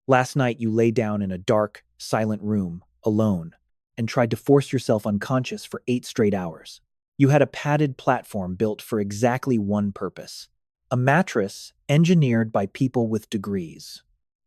Last night you lay down in a dark, silent room, alone, and tried to force yourself unconscious for 8 straight hours. You had a padded platform built for exactly one purpose: a mattress engineered by people with degrees.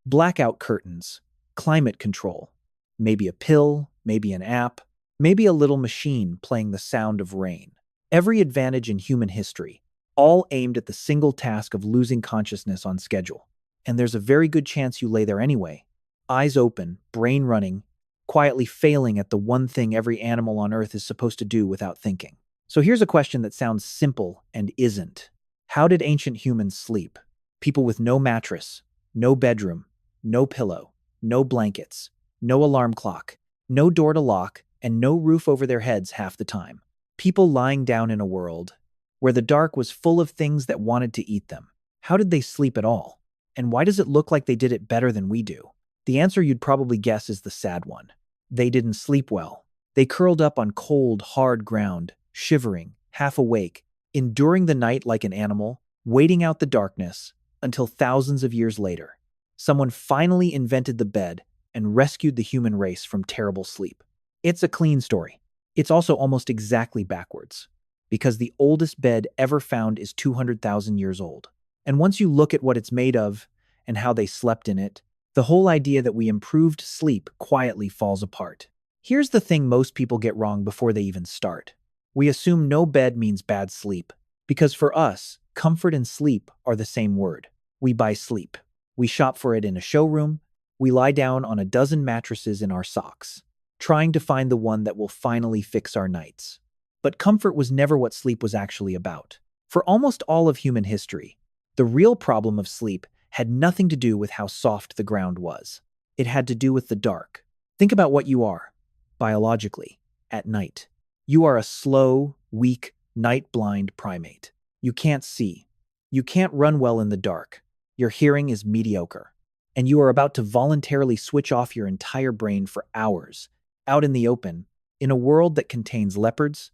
Blackout curtains, climate control, maybe a pill, maybe an app, maybe a little machine playing the sound of rain. Every advantage in human history, all aimed at the single task of losing consciousness on schedule. And there's a very good chance you lay there anyway, eyes open, brain running, quietly failing at the one thing every animal on Earth is supposed to do without thinking. So here's a question that sounds simple and isn't. How did ancient humans sleep? People with no mattress, no bedroom, no pillow, no blankets, no alarm clock, no door to lock, and no roof over their heads half the time. People lying down in a world where the dark was full of things that wanted to eat them. How did they sleep at all? And why does it look like they did it better than we do? The answer you'd probably guess is the sad one. They didn't sleep well. They curled up on cold, hard ground, shivering, half awake, enduring the night like an animal, waiting out the darkness until thousands of years later, someone finally invented the bed and rescued the human race from terrible sleep. It's a clean story. It's also almost exactly backwards, because the oldest bed ever found is 200,000 years old. And once you look at what it's made of and how they slept in it, the whole idea that we improved sleep quietly falls apart. Here's the thing most people get wrong before they even start. We assume no bed means bad sleep, because for us, comfort and sleep are the same word. We buy sleep. We shop for it in a showroom. We lie down on a dozen mattresses in our socks, trying to find the one that will finally fix our nights. But comfort was never what sleep was actually about. For almost all of human history, the real problem of sleep had nothing to do with how soft the ground was. It had to do with the dark. Think about what you are, biologically, at night. You are a slow, weak, night-blind primate. You can't see. You can't run well in the dark. Your hearing is mediocre. And you are about to voluntarily switch off your entire brain for hours, out in the open, in a world that contains leopards,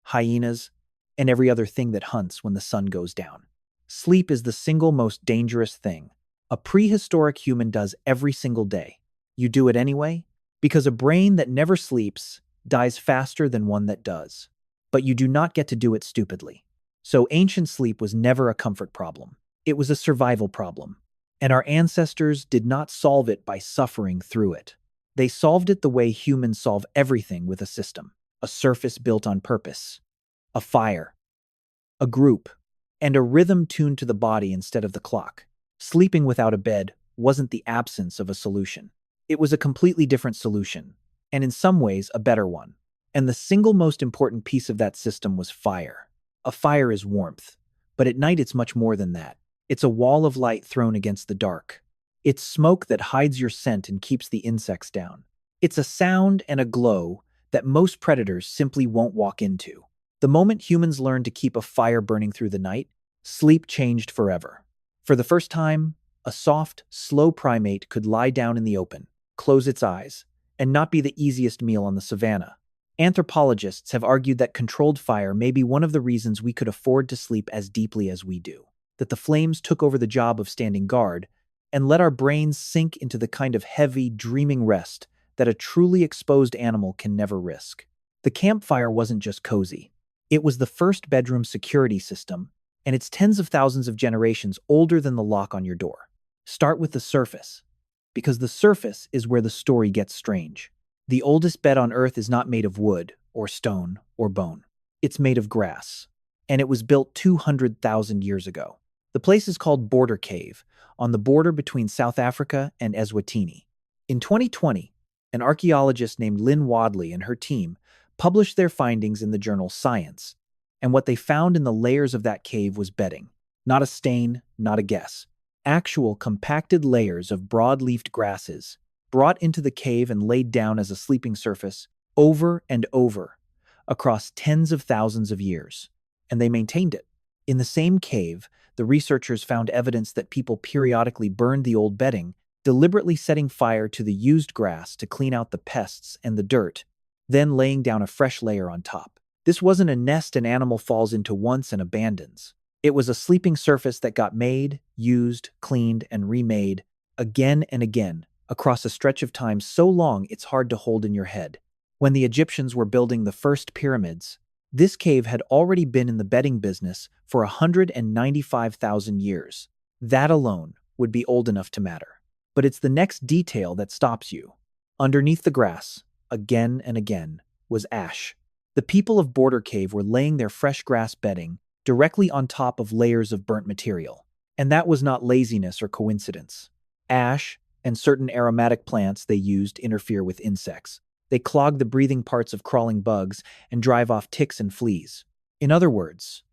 hyenas, and every other thing that hunts when the sun goes down. Sleep is the single most dangerous thing a prehistoric human does every single day. You do it anyway, because a brain that never sleeps dies faster than one that does. But you do not get to do it stupidly. So ancient sleep was never a comfort problem. It was a survival problem. And our ancestors did not solve it by suffering through it. They solved it the way humans solve everything with a system, a surface built on purpose, a fire, a group, and a rhythm tuned to the body instead of the clock. Sleeping without a bed wasn't the absence of a solution. It was a completely different solution, and in some ways a better one. And the single most important piece of that system was fire. A fire is warmth, but at night it's much more than that. It's a wall of light thrown against the dark. It's smoke that hides your scent and keeps the insects down. It's a sound and a glow that most predators simply won't walk into. The moment humans learned to keep a fire burning through the night, sleep changed forever. For the first time, a soft, slow primate could lie down in the open, close its eyes, and not be the easiest meal on the savannah. Anthropologists have argued that controlled fire may be one of the reasons we could afford to sleep as deeply as we do, that the flames took over the job of standing guard and let our brains sink into the kind of heavy, dreaming rest that a truly exposed animal can never risk. The campfire wasn't just cozy. It was the first bedroom security system, and it's tens of thousands of generations older than the lock on your door. Start with the surface, because the surface is where the story gets strange. The oldest bed on Earth is not made of wood, or stone, or bone. It's made of grass, and it was built 200,000 years ago. The place is called Border Cave, on the border between South Africa and Eswatini. In 2020, an archaeologist named Lynn Wadley and her team published their findings in the journal Science, and what they found in the layers of that cave was bedding. Not a stain, not a guess. Actual compacted layers of broad-leafed grasses brought into the cave and laid down as a sleeping surface over and over across tens of thousands of years. And they maintained it. In the same cave, the researchers found evidence that people periodically burned the old bedding, deliberately setting fire to the used grass to clean out the pests and the dirt, then laying down a fresh layer on top. This wasn't a nest an animal falls into once and abandons. It was a sleeping surface that got made, used, cleaned, and remade again and again across a stretch of time so long it's hard to hold in your head. When the Egyptians were building the first pyramids, this cave had already been in the bedding business for 195,000 years. That alone would be old enough to matter. But it's the next detail that stops you. Underneath the grass, again and again, was ash. The people of Border Cave were laying their fresh grass bedding directly on top of layers of burnt material. And that was not laziness or coincidence. Ash and certain aromatic plants they used interfere with insects. They clog the breathing parts of crawling bugs and drive off ticks and fleas. In other words,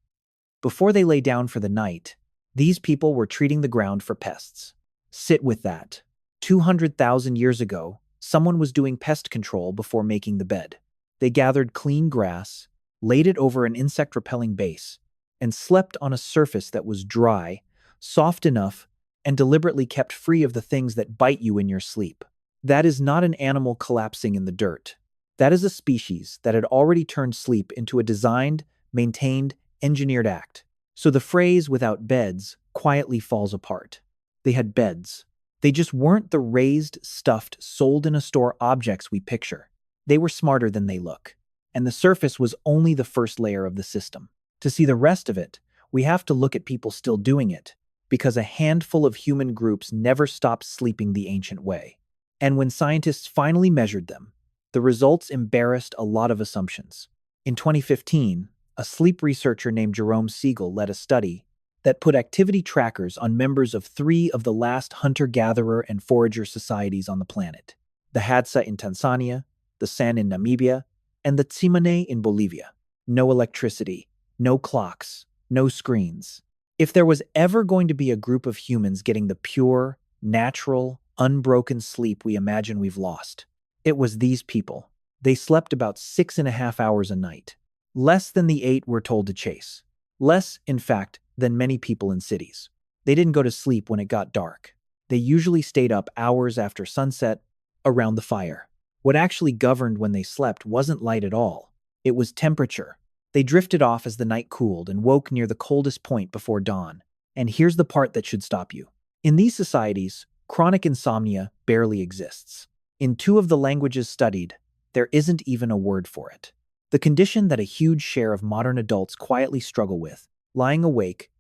before they lay down for the night, these people were treating the ground for pests. Sit with that. 200,000 years ago, someone was doing pest control before making the bed. They gathered clean grass, laid it over an insect-repelling base, and slept on a surface that was dry, soft enough, and deliberately kept free of the things that bite you in your sleep. That is not an animal collapsing in the dirt. That is a species that had already turned sleep into a designed, maintained, engineered act. So the phrase "without beds" quietly falls apart. They had beds. They just weren't the raised, stuffed, sold-in-a-store objects we picture. They were smarter than they look. And the surface was only the first layer of the system. To see the rest of it, we have to look at people still doing it, because a handful of human groups never stopped sleeping the ancient way. And when scientists finally measured them, the results embarrassed a lot of assumptions. In 2015, a sleep researcher named Jerome Siegel led a study that put activity trackers on members of 3 of the last hunter-gatherer and forager societies on the planet: the Hadza in Tanzania, the San in Namibia, and the Tsimane in Bolivia. No electricity, no clocks, no screens. If there was ever going to be a group of humans getting the pure, natural, unbroken sleep we imagine we've lost, it was these people. They slept about 6.5 hours a night. Less than the 8 we're told to chase. Less, in fact, than many people in cities. They didn't go to sleep when it got dark. They usually stayed up hours after sunset, around the fire. What actually governed when they slept wasn't light at all. It was temperature. They drifted off as the night cooled and woke near the coldest point before dawn. And here's the part that should stop you. In these societies, chronic insomnia barely exists. In 2 of the languages studied, there isn't even a word for it. The condition that a huge share of modern adults quietly struggle with, lying awake,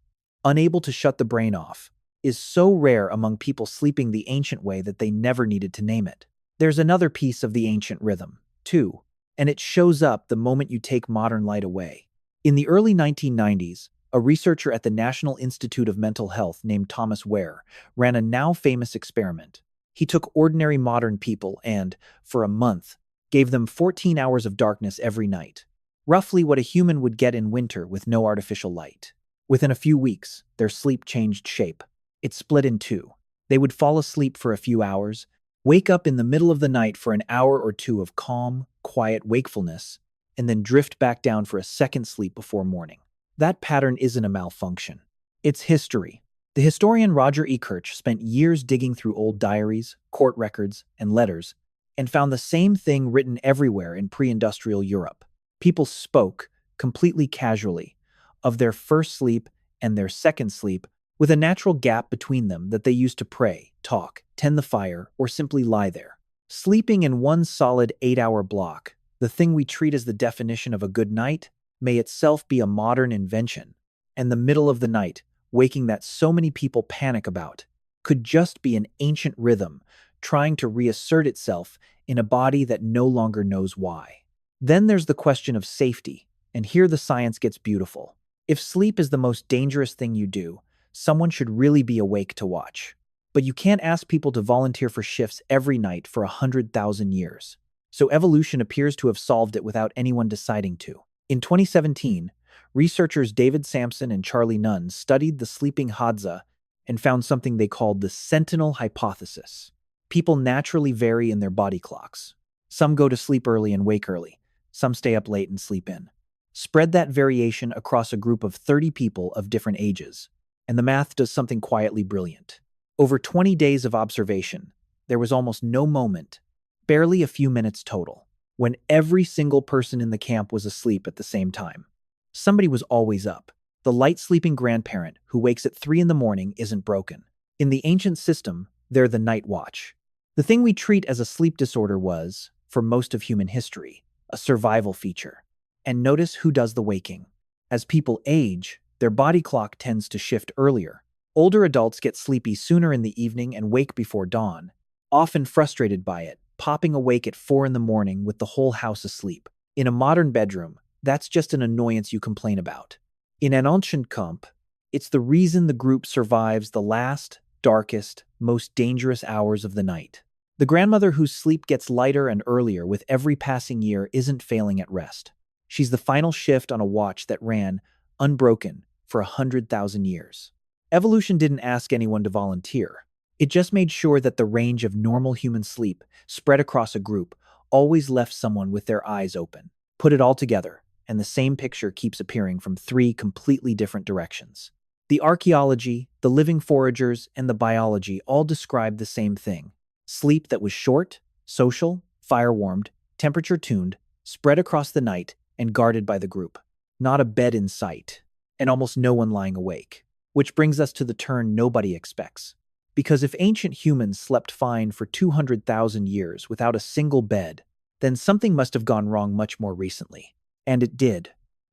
unable to shut the brain off, is so rare among people sleeping the ancient way that they never needed to name it. There's another piece of the ancient rhythm, too, and it shows up the moment you take modern light away. In the early 1990s, a researcher at the National Institute of Mental Health named Thomas Ware ran a now-famous experiment. He took ordinary modern people and, for a month, gave them 14 hours of darkness every night, roughly what a human would get in winter with no artificial light. Within a few weeks, their sleep changed shape. It split in 2. They would fall asleep for a few hours, wake up in the middle of the night for an hour or 2 of calm, quiet wakefulness, and then drift back down for a second sleep before morning. That pattern isn't a malfunction. It's history. The historian Roger E. Kirch spent years digging through old diaries, court records, and letters, and found the same thing written everywhere in pre-industrial Europe. People spoke, completely casually, of their first sleep and their second sleep, with a natural gap between them that they used to pray, talk, tend the fire, or simply lie there. Sleeping in one solid 8-hour block, the thing we treat as the definition of a good night, may itself be a modern invention, and the middle of the night, waking that so many people panic about, could just be an ancient rhythm trying to reassert itself in a body that no longer knows why. Then there's the question of safety, and here the science gets beautiful. If sleep is the most dangerous thing you do, someone should really be awake to watch. But you can't ask people to volunteer for shifts every night for 100,000 years. So evolution appears to have solved it without anyone deciding to. In 2017, researchers David Sampson and Charlie Nunn studied the sleeping Hadza and found something they called the sentinel hypothesis. People naturally vary in their body clocks. Some go to sleep early and wake early. Some stay up late and sleep in. Spread that variation across a group of 30 people of different ages, and the math does something quietly brilliant. Over 20 days of observation, there was almost no moment, barely a few minutes total, when every single person in the camp was asleep at the same time. Somebody was always up. The light-sleeping grandparent who wakes at 3 in the morning isn't broken. In the ancient system, they're the night watch. The thing we treat as a sleep disorder was, for most of human history, a survival feature. And notice who does the waking. As people age, their body clock tends to shift earlier. Older adults get sleepy sooner in the evening and wake before dawn, often frustrated by it, popping awake at 4 in the morning with the whole house asleep. In a modern bedroom, that's just an annoyance you complain about. In an ancient camp, it's the reason the group survives the last, darkest, most dangerous hours of the night. The grandmother whose sleep gets lighter and earlier with every passing year isn't failing at rest. She's the final shift on a watch that ran, unbroken, for 100,000 years. Evolution didn't ask anyone to volunteer. It just made sure that the range of normal human sleep, spread across a group, always left someone with their eyes open. Put it all together, and the same picture keeps appearing from 3 completely different directions. The archaeology, the living foragers, and the biology all describe the same thing. Sleep that was short, social, fire-warmed, temperature-tuned, spread across the night, and guarded by the group. Not a bed in sight, and almost no one lying awake. Which brings us to the turn nobody expects. Because if ancient humans slept fine for 200,000 years without a single bed, then something must have gone wrong much more recently. And it did.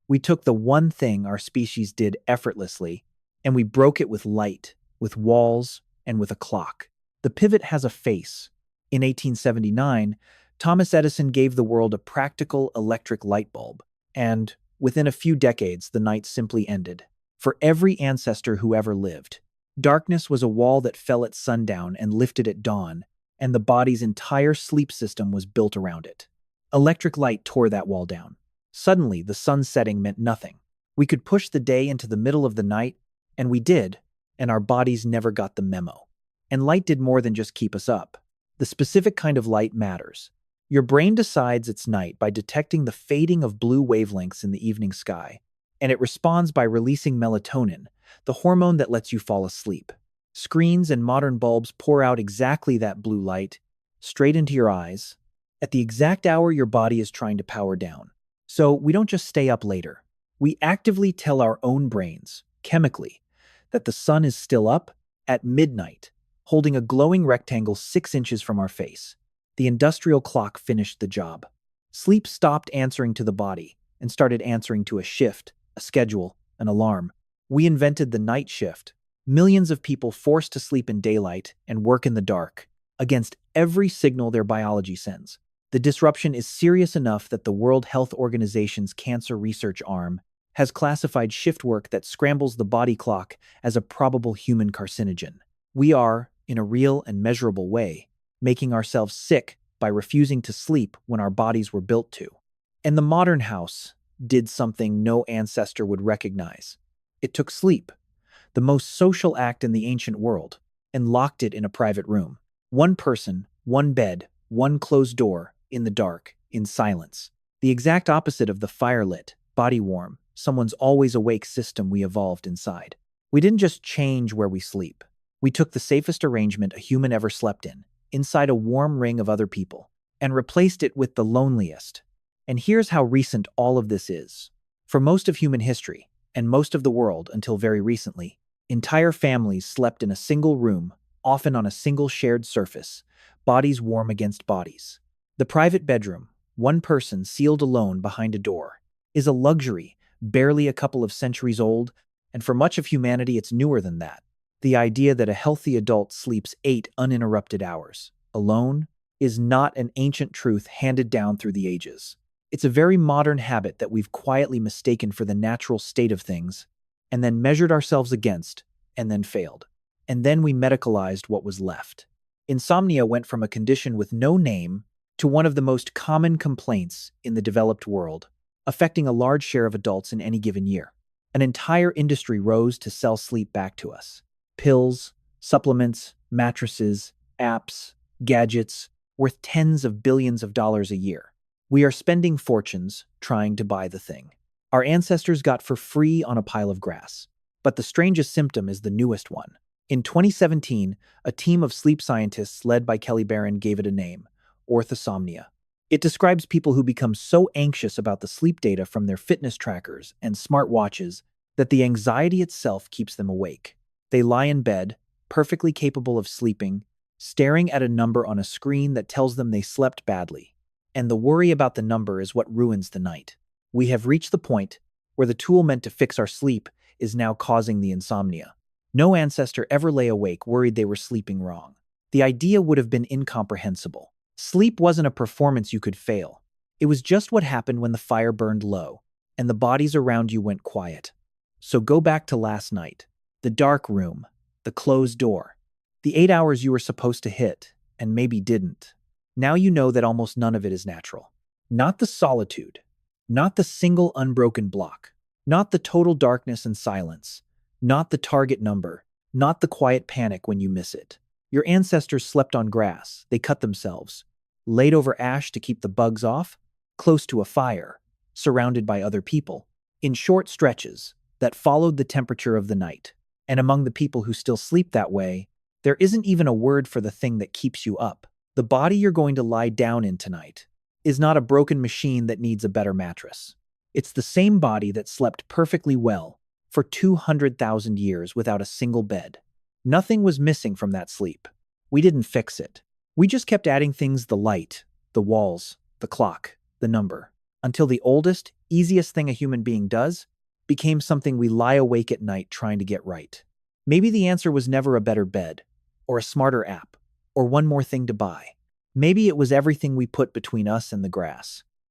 We took the one thing our species did effortlessly, and we broke it with light, with walls, and with a clock. The pivot has a face. In 1879, Thomas Edison gave the world a practical electric light bulb, and within a few decades, the night simply ended. For every ancestor who ever lived, darkness was a wall that fell at sundown and lifted at dawn, and the body's entire sleep system was built around it. Electric light tore that wall down. Suddenly, the sun setting meant nothing. We could push the day into the middle of the night, and we did, and our bodies never got the memo. And light did more than just keep us up. The specific kind of light matters. Your brain decides it's night by detecting the fading of blue wavelengths in the evening sky, and it responds by releasing melatonin, the hormone that lets you fall asleep. Screens and modern bulbs pour out exactly that blue light, straight into your eyes, at the exact hour your body is trying to power down. So we don't just stay up later. We actively tell our own brains, chemically, that the sun is still up at midnight, holding a glowing rectangle 6 inches from our face. The industrial clock finished the job. Sleep stopped answering to the body and started answering to a shift, a schedule, an alarm. We invented the night shift. Millions of people forced to sleep in daylight and work in the dark, against every signal their biology sends. The disruption is serious enough that the World Health Organization's cancer research arm has classified shift work that scrambles the body clock as a probable human carcinogen. We are, in a real and measurable way, making ourselves sick by refusing to sleep when our bodies were built to. And the modern house did something no ancestor would recognize. It took sleep, the most social act in the ancient world, and locked it in a private room. One person, one bed, one closed door, in the dark, in silence. The exact opposite of the fire-lit, body-warm, someone's always awake system we evolved inside. We didn't just change where we sleep. We took the safest arrangement a human ever slept in, inside a warm ring of other people, and replaced it with the loneliest. And here's how recent all of this is. For most of human history, and most of the world until very recently, entire families slept in a single room, often on a single shared surface, bodies warm against bodies. The private bedroom, one person sealed alone behind a door, is a luxury, barely a couple of centuries old, and for much of humanity it's newer than that. The idea that a healthy adult sleeps 8 uninterrupted hours, alone, is not an ancient truth handed down through the ages. It's a very modern habit that we've quietly mistaken for the natural state of things, and then measured ourselves against, and then failed. And then we medicalized what was left. Insomnia went from a condition with no name to one of the most common complaints in the developed world, affecting a large share of adults in any given year. An entire industry rose to sell sleep back to us. Pills, supplements, mattresses, apps, gadgets, worth tens of billions of dollars a year. We are spending fortunes trying to buy the thing our ancestors got for free on a pile of grass. But the strangest symptom is the newest one. In 2017, a team of sleep scientists led by Kelly Barron gave it a name, orthosomnia. It describes people who become so anxious about the sleep data from their fitness trackers and smartwatches that the anxiety itself keeps them awake. They lie in bed, perfectly capable of sleeping, staring at a number on a screen that tells them they slept badly. And the worry about the number is what ruins the night. We have reached the point where the tool meant to fix our sleep is now causing the insomnia. No ancestor ever lay awake worried they were sleeping wrong. The idea would have been incomprehensible. Sleep wasn't a performance you could fail. It was just what happened when the fire burned low and the bodies around you went quiet. So go back to last night. The dark room, the closed door, the 8 hours you were supposed to hit and maybe didn't. Now you know that almost none of it is natural. Not the solitude, not the single unbroken block, not the total darkness and silence, not the target number, not the quiet panic when you miss it. Your ancestors slept on grass, they cut themselves, laid over ash to keep the bugs off, close to a fire, surrounded by other people, in short stretches that followed the temperature of the night. And among the people who still sleep that way, there isn't even a word for the thing that keeps you up. The body you're going to lie down in tonight is not a broken machine that needs a better mattress. It's the same body that slept perfectly well for 200,000 years without a single bed. Nothing was missing from that sleep. We didn't fix it. We just kept adding things: the light, the walls, the clock, the number, until the oldest, easiest thing a human being does became something we lie awake at night trying to get right. Maybe the answer was never a better bed, or a smarter app, or one more thing to buy. Maybe it was everything we put between us and the grass.